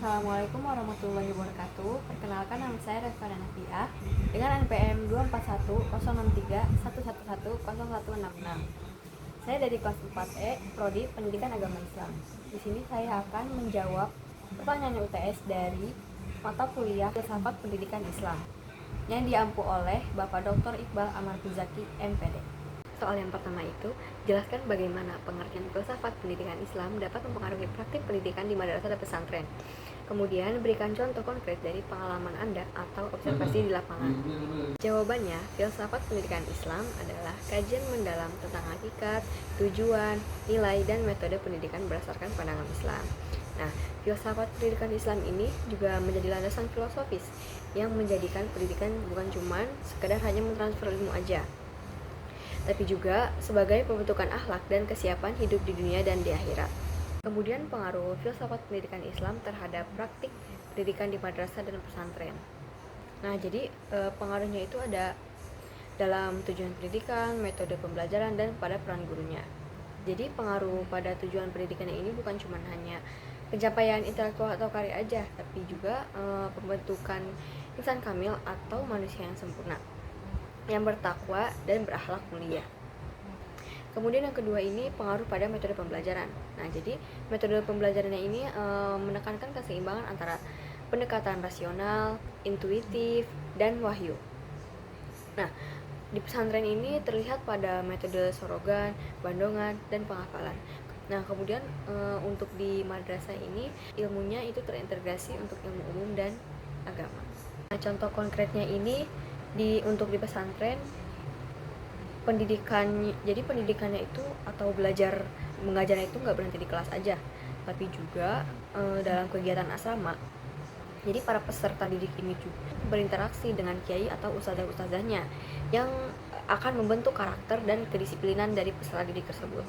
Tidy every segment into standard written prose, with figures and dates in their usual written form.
Assalamualaikum warahmatullahi wabarakatuh. Perkenalkan, nama saya Reva Nafiah dengan NPM 2410631111016. Saya dari kelas 4E, Prodi Pendidikan Agama Islam. Di sini saya akan menjawab pertanyaan UTS dari mata kuliah Filsafat Pendidikan Islam yang diampu oleh Bapak Dr. Iqbal Amartuzaki, MPD. Soal yang pertama itu, jelaskan bagaimana pengertian filsafat pendidikan Islam dapat mempengaruhi praktik pendidikan di madrasah dan pesantren. Kemudian, berikan contoh konkret dari pengalaman Anda atau observasi di lapangan. Jawabannya, filsafat pendidikan Islam adalah kajian mendalam tentang hakikat, tujuan, nilai, dan metode pendidikan berdasarkan pandangan Islam. Nah, filsafat pendidikan Islam ini juga menjadi landasan filosofis yang menjadikan pendidikan bukan cuma sekedar hanya mentransfer ilmu aja, tapi juga sebagai pembentukan akhlak dan kesiapan hidup di dunia dan di akhirat. Kemudian pengaruh filsafat pendidikan Islam terhadap praktik pendidikan di madrasah dan pesantren. Nah, jadi pengaruhnya itu ada dalam tujuan pendidikan, metode pembelajaran, dan pada peran gurunya. Jadi pengaruh pada tujuan pendidikan ini bukan cuma hanya pencapaian intelektual atau karya aja, tapi juga pembentukan insan kamil atau manusia yang sempurna, yang bertakwa dan berakhlak mulia. Kemudian yang kedua ini pengaruh pada metode pembelajaran. Nah, jadi metode pembelajarannya ini menekankan keseimbangan antara pendekatan rasional, intuitif, dan wahyu. Nah, di pesantren ini terlihat pada metode sorogan, bandongan, dan penghafalan. Nah, kemudian untuk di madrasah ini ilmunya itu terintegrasi untuk ilmu umum dan agama. Nah, contoh konkretnya ini untuk di pesantren, pendidikannya itu atau belajar mengajarnya itu nggak berhenti di kelas aja, tapi juga dalam kegiatan asrama. Jadi para peserta didik ini juga berinteraksi dengan kiai atau ustadzah-ustadzahnya yang akan membentuk karakter dan kedisiplinan dari peserta didik tersebut.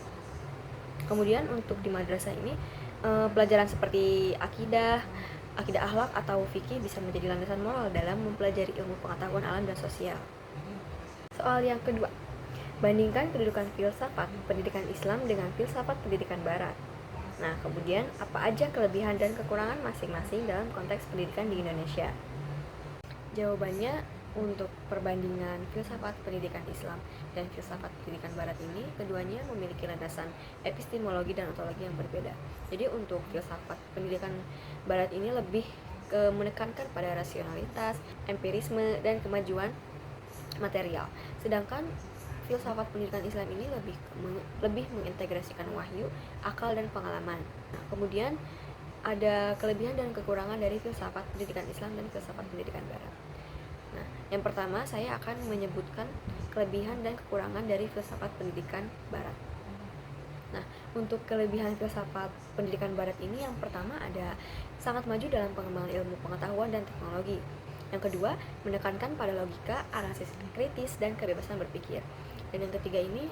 Kemudian untuk di madrasah ini pelajaran seperti akidah akhlak atau fikih bisa menjadi landasan moral dalam mempelajari ilmu pengetahuan alam dan sosial. Soal yang kedua, bandingkan kedudukan filsafat pendidikan Islam dengan filsafat pendidikan Barat. Nah, kemudian apa aja kelebihan dan kekurangan masing-masing dalam konteks pendidikan di Indonesia? Jawabannya, untuk perbandingan filsafat pendidikan Islam dan filsafat pendidikan Barat ini, keduanya memiliki landasan epistemologi dan ontologi yang berbeda. Jadi untuk filsafat pendidikan Barat ini lebih menekankan pada rasionalitas, empirisme, dan kemajuan material. Sedangkan filsafat pendidikan Islam ini lebih mengintegrasikan wahyu, akal, dan pengalaman. Nah, kemudian ada kelebihan dan kekurangan dari filsafat pendidikan Islam dan filsafat pendidikan Barat. Nah, yang pertama saya akan menyebutkan kelebihan dan kekurangan dari filsafat pendidikan Barat. Nah, untuk kelebihan filsafat pendidikan Barat ini, yang pertama ada sangat maju dalam pengembangan ilmu pengetahuan dan teknologi. Yang kedua, menekankan pada logika, analisis kritis, dan kebebasan berpikir. Dan yang ketiga ini,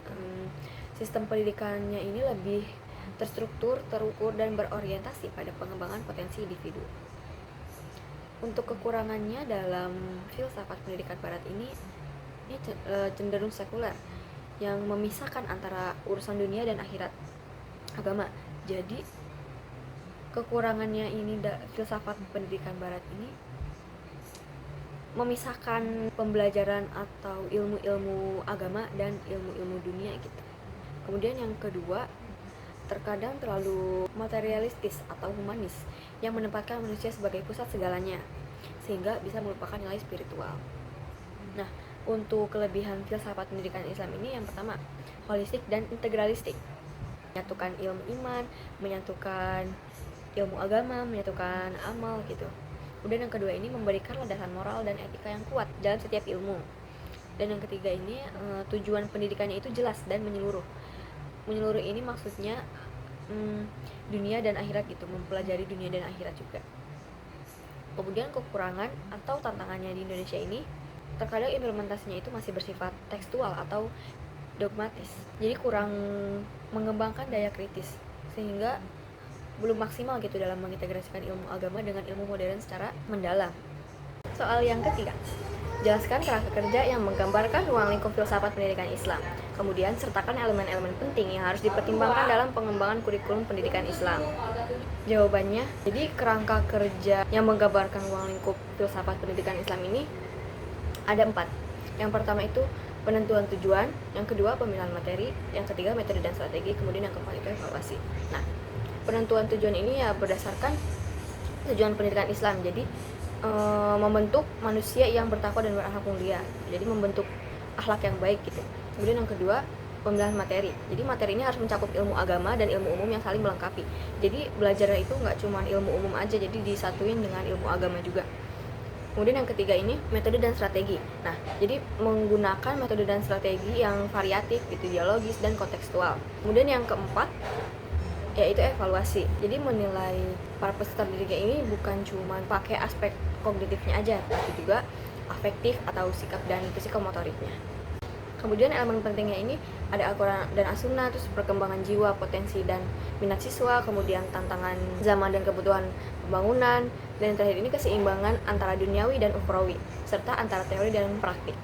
sistem pendidikannya ini lebih terstruktur, terukur, dan berorientasi pada pengembangan potensi individu. Untuk kekurangannya dalam filsafat pendidikan Barat ini cenderung sekuler, yang memisahkan antara urusan dunia dan akhirat agama. Jadi kekurangannya ini filsafat pendidikan Barat ini memisahkan pembelajaran atau ilmu-ilmu agama dan ilmu-ilmu dunia gitu. Kemudian yang kedua, terkadang terlalu materialistis atau humanis yang menempatkan manusia sebagai pusat segalanya, sehingga bisa melupakan nilai spiritual. Nah, untuk kelebihan filsafat pendidikan Islam ini, yang pertama, holistik dan integralistik, menyatukan ilmu iman, menyatukan ilmu agama, menyatukan amal gitu. Kemudian yang kedua ini memberikan landasan moral dan etika yang kuat dalam setiap ilmu. Dan yang ketiga ini tujuan pendidikannya itu jelas dan menyeluruh. Menyeluruh ini maksudnya dunia dan akhirat gitu, mempelajari dunia dan akhirat juga. Kemudian kekurangan atau tantangannya di Indonesia ini, terkadang implementasinya itu masih bersifat tekstual atau dogmatis. Jadi kurang mengembangkan daya kritis, sehingga belum maksimal gitu dalam mengintegrasikan ilmu agama dengan ilmu modern secara mendalam. Soal yang ketiga, jelaskan kerangka kerja yang menggambarkan ruang lingkup filsafat pendidikan Islam. Kemudian sertakan elemen-elemen penting yang harus dipertimbangkan dalam pengembangan kurikulum pendidikan Islam. Jawabannya, jadi kerangka kerja yang menggambarkan ruang lingkup filsafat pendidikan Islam ini ada 4. Yang pertama itu penentuan tujuan, yang kedua pemilihan materi, yang ketiga metode dan strategi, kemudian yang keempat itu evaluasi. Nah, penentuan tujuan ini ya berdasarkan tujuan pendidikan Islam. Jadi membentuk manusia yang bertakwa dan berakhlak mulia. Jadi membentuk akhlak yang baik gitu. Kemudian yang kedua pemilihan materi. Jadi materi ini harus mencakup ilmu agama dan ilmu umum yang saling melengkapi. Jadi belajarnya itu nggak cuma ilmu umum aja, jadi disatuin dengan ilmu agama juga. Kemudian yang ketiga ini metode dan strategi. Nah, jadi menggunakan metode dan strategi yang variatif, gitu, dialogis dan kontekstual. Kemudian yang keempat yaitu evaluasi. Jadi menilai para peserta didiknya ini bukan cuma pakai aspek kognitifnya aja, tapi juga afektif atau sikap dan psikomotoriknya. Kemudian elemen pentingnya ini ada Al-Quran dan As-Sunnah, terus perkembangan jiwa, potensi dan minat siswa, kemudian tantangan zaman dan kebutuhan pembangunan, dan yang terakhir ini keseimbangan antara duniawi dan ukhrawi, serta antara teori dan praktik.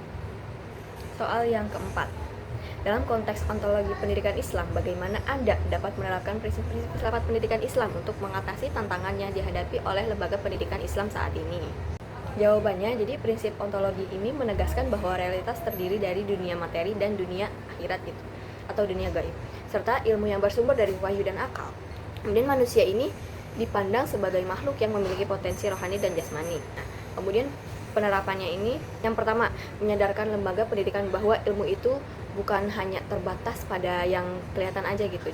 Soal yang keempat, dalam konteks ontologi pendidikan Islam, bagaimana Anda dapat menerapkan prinsip-prinsip filsafat pendidikan Islam untuk mengatasi tantangan yang dihadapi oleh lembaga pendidikan Islam saat ini? Jawabannya, jadi prinsip ontologi ini menegaskan bahwa realitas terdiri dari dunia materi dan dunia akhirat gitu, atau dunia gaib, serta ilmu yang bersumber dari wahyu dan akal. Kemudian manusia ini dipandang sebagai makhluk yang memiliki potensi rohani dan jasmani. Nah, kemudian penerapannya ini, yang pertama, menyadarkan lembaga pendidikan bahwa ilmu itu bukan hanya terbatas pada yang kelihatan aja gitu.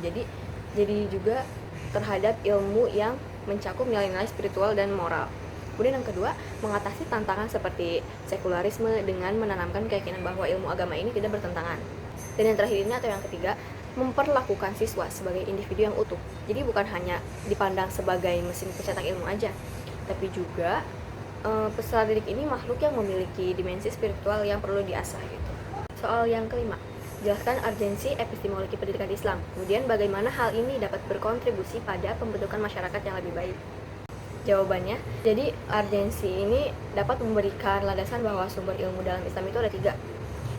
Jadi juga terhadap ilmu yang mencakup nilai-nilai spiritual dan moral. Kemudian yang kedua, mengatasi tantangan seperti sekularisme dengan menanamkan keyakinan bahwa ilmu agama ini tidak bertentangan. Dan yang terakhir ini atau yang ketiga, memperlakukan siswa sebagai individu yang utuh. Jadi bukan hanya dipandang sebagai mesin pencetak ilmu aja, tapi juga peserta didik ini makhluk yang memiliki dimensi spiritual yang perlu diasah gitu. Soal yang kelima, jelaskan urgensi epistemologi pendidikan Islam. Kemudian bagaimana hal ini dapat berkontribusi pada pembentukan masyarakat yang lebih baik. Jawabannya, jadi urgensi ini dapat memberikan landasan bahwa sumber ilmu dalam Islam itu ada 3,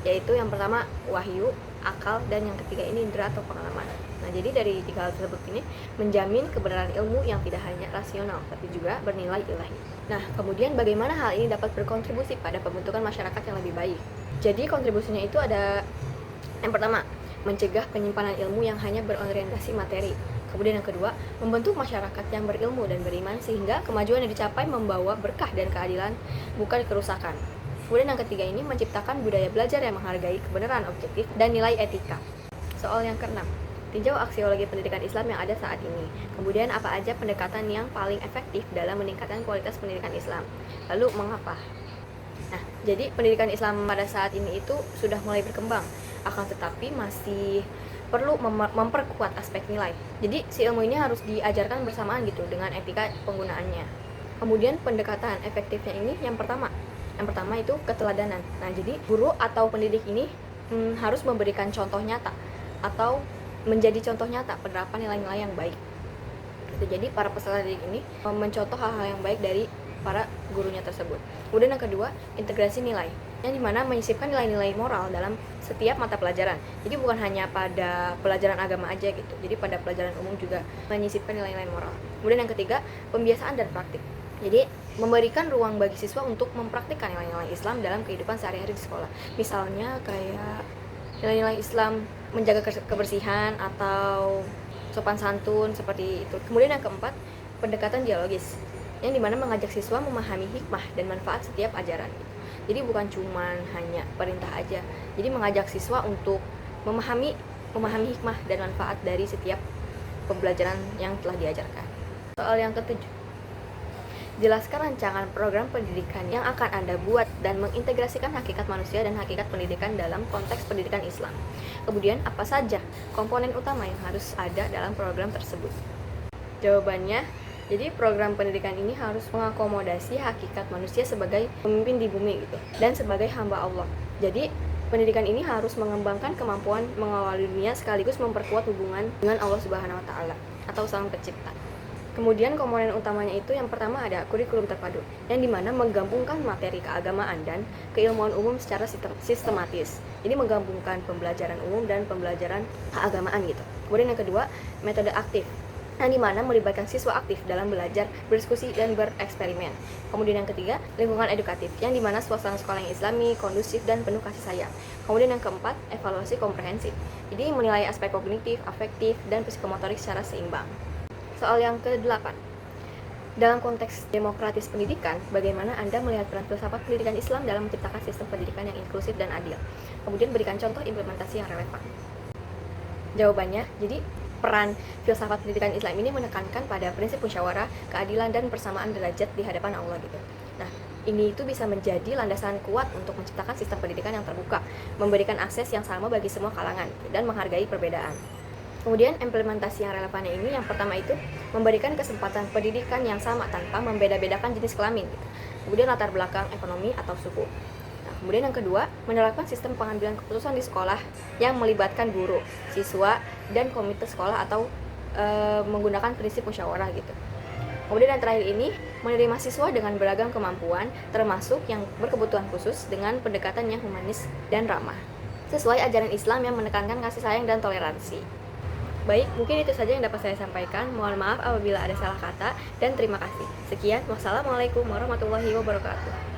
yaitu yang pertama wahyu, akal, dan yang ketiga ini indera atau pengalaman. Nah, jadi dari 3 hal tersebut ini menjamin kebenaran ilmu yang tidak hanya rasional, tapi juga bernilai ilahi. Nah, kemudian bagaimana hal ini dapat berkontribusi pada pembentukan masyarakat yang lebih baik? Jadi kontribusinya itu ada yang pertama, mencegah penyimpanan ilmu yang hanya berorientasi materi. Kemudian yang kedua, membentuk masyarakat yang berilmu dan beriman sehingga kemajuan yang dicapai membawa berkah dan keadilan, bukan kerusakan. Kemudian yang ketiga ini menciptakan budaya belajar yang menghargai kebenaran objektif dan nilai etika. Soal yang keenam, tinjau aksiologi pendidikan Islam yang ada saat ini. Kemudian apa aja pendekatan yang paling efektif dalam meningkatkan kualitas pendidikan Islam? Lalu mengapa? Nah, jadi pendidikan Islam pada saat ini itu sudah mulai berkembang, akan tetapi masih perlu memperkuat aspek nilai. Jadi si ilmu ini harus diajarkan bersamaan gitu dengan etika penggunaannya. Kemudian pendekatan efektifnya ini yang pertama itu keteladanan. Nah, jadi guru atau pendidik ini harus memberikan contoh nyata atau menjadi contoh nyata penerapan nilai-nilai yang baik. Jadi para peserta didik ini mencontoh hal-hal yang baik dari para gurunya tersebut. Kemudian yang kedua, integrasi nilai, yang dimana menyisipkan nilai-nilai moral dalam setiap mata pelajaran. Jadi bukan hanya pada pelajaran agama aja gitu, jadi pada pelajaran umum juga menyisipkan nilai-nilai moral. Kemudian yang ketiga, pembiasaan dan praktik. Jadi memberikan ruang bagi siswa untuk mempraktikkan nilai-nilai Islam dalam kehidupan sehari-hari di sekolah. Misalnya kayak nilai-nilai Islam menjaga kebersihan atau sopan santun seperti itu. Kemudian yang keempat, pendekatan dialogis, yang dimana mengajak siswa memahami hikmah dan manfaat setiap ajaran. Jadi bukan cuma hanya perintah aja. Jadi mengajak siswa untuk memahami hikmah dan manfaat dari setiap pembelajaran yang telah diajarkan. Soal yang ketujuh, jelaskan rancangan program pendidikan yang akan Anda buat dan mengintegrasikan hakikat manusia dan hakikat pendidikan dalam konteks pendidikan Islam. Kemudian apa saja komponen utama yang harus ada dalam program tersebut? Jawabannya, jadi program pendidikan ini harus mengakomodasi hakikat manusia sebagai pemimpin di bumi gitu, dan sebagai hamba Allah. Jadi pendidikan ini harus mengembangkan kemampuan mengawali dunia sekaligus memperkuat hubungan dengan Allah Subhanahu wa taala atau Sang Pencipta. Kemudian komponen utamanya itu yang pertama ada kurikulum terpadu, yang dimana menggabungkan materi keagamaan dan keilmuan umum secara sistematis. Jadi menggabungkan pembelajaran umum dan pembelajaran keagamaan gitu. Kemudian yang kedua, metode aktif, yang dimana melibatkan siswa aktif dalam belajar, berdiskusi, dan bereksperimen. Kemudian yang ketiga, lingkungan edukatif, yang dimana suasana sekolah yang islami, kondusif, dan penuh kasih sayang. Kemudian yang keempat, evaluasi komprehensif, jadi menilai aspek kognitif, afektif, dan psikomotorik secara seimbang. Soal yang ke-8, dalam konteks demokratis pendidikan, bagaimana Anda melihat peran filsafat pendidikan Islam dalam menciptakan sistem pendidikan yang inklusif dan adil? Kemudian berikan contoh implementasi yang relevan. Jawabannya, jadi peran filsafat pendidikan Islam ini menekankan pada prinsip musyawarah, keadilan, dan persamaan derajat di hadapan Allah gitu. Nah, ini itu bisa menjadi landasan kuat untuk menciptakan sistem pendidikan yang terbuka, memberikan akses yang sama bagi semua kalangan, dan menghargai perbedaan. Kemudian implementasi yang relevannya ini yang pertama itu memberikan kesempatan pendidikan yang sama tanpa membeda-bedakan jenis kelamin gitu. Kemudian latar belakang ekonomi atau suku. Kemudian yang kedua, menerapkan sistem pengambilan keputusan di sekolah yang melibatkan guru, siswa, dan komite sekolah atau menggunakan prinsip musyawarah gitu. Kemudian yang terakhir ini, menerima siswa dengan beragam kemampuan, termasuk yang berkebutuhan khusus dengan pendekatan yang humanis dan ramah, sesuai ajaran Islam yang menekankan kasih sayang dan toleransi. Baik, mungkin itu saja yang dapat saya sampaikan. Mohon maaf apabila ada salah kata, dan terima kasih. Sekian, wassalamualaikum warahmatullahi wabarakatuh.